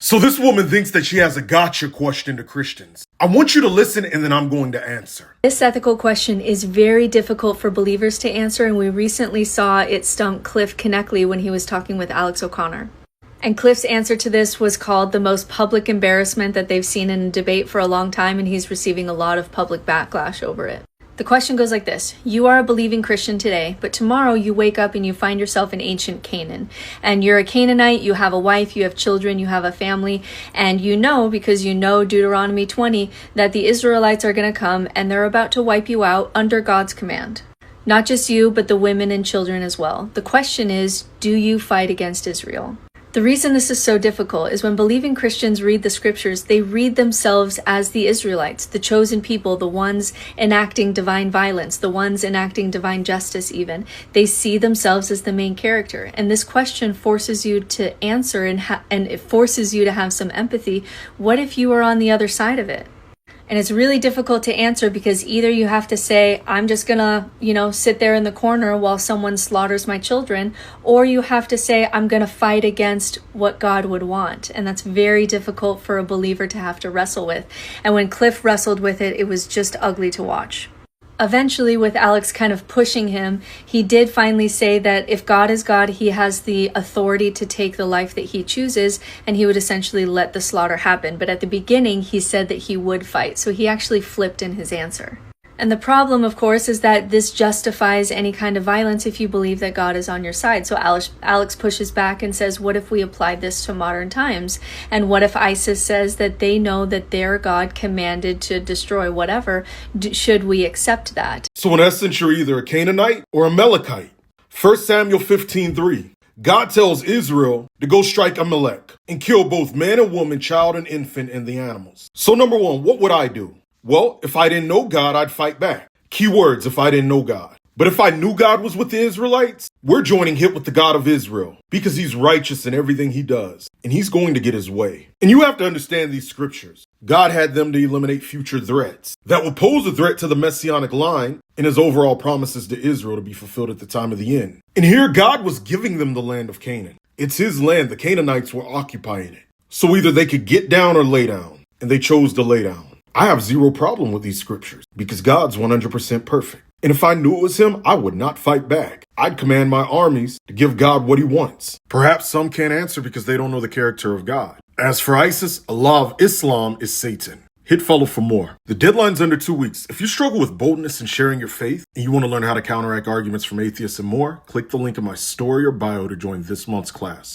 So this woman thinks that she has a gotcha question to Christians. I want you to listen and then I'm going to answer. This ethical question is very difficult for believers to answer, and we recently saw it stump Cliff Knechtle when he was talking with Alex O'Connor. And Cliff's answer to this was called the most public embarrassment that they've seen in a debate for a long time, and he's receiving a lot of public backlash over it. The question goes like this. You are a believing Christian today, but tomorrow you wake up and you find yourself in ancient Canaan. And you're a Canaanite, you have a wife, you have children, you have a family, and you know, because you know Deuteronomy 20, that the Israelites are going to come and they're about to wipe you out under God's command. Not just you, but the women and children as well. The question is, do you fight against Israel? The reason this is so difficult is when believing Christians read the scriptures, they read themselves as the Israelites, the chosen people, the ones enacting divine violence, the ones enacting divine justice even. They see themselves as the main character. And this question forces you to answer and it forces you to have some empathy. What if you were on the other side of it? And it's really difficult to answer because either you have to say, I'm just gonna, sit there in the corner while someone slaughters my children, or you have to say, I'm gonna fight against what God would want. And that's very difficult for a believer to have to wrestle with. And when Cliff wrestled with it, it was just ugly to watch. Eventually, with Alex kind of pushing him, he did finally say that if God is God, he has the authority to take the life that he chooses, and he would essentially let the slaughter happen. But at the beginning, he said that he would fight, so he actually flipped in his answer. And the problem, of course, is that this justifies any kind of violence if you believe that God is on your side. So Alex pushes back and says, what if we applied this to modern times? And what if ISIS says that they know that their God commanded to destroy whatever? Should we accept that? So in essence, you're either a Canaanite or a Amalekite. 1 Samuel 15:3. God tells Israel to go strike Amalek and kill both man and woman, child and infant, and the animals. So number one, what would I do? Well, if I didn't know God, I'd fight back. Keywords, if I didn't know God. But if I knew God was with the Israelites, we're joining hit with the God of Israel because he's righteous in everything he does, and he's going to get his way. And you have to understand these scriptures. God had them to eliminate future threats that would pose a threat to the messianic line and his overall promises to Israel to be fulfilled at the time of the end. And here God was giving them the land of Canaan. It's his land. The Canaanites were occupying it. So either they could get down or lay down, and they chose to lay down. I have zero problem with these scriptures because God's 100% perfect. And if I knew it was him, I would not fight back. I'd command my armies to give God what he wants. Perhaps some can't answer because they don't know the character of God. As for ISIS, Allah of Islam is Satan. Hit follow for more. The deadline's under 2 weeks. If you struggle with boldness and sharing your faith and you want to learn how to counteract arguments from atheists and more, click the link in my story or bio to join this month's class.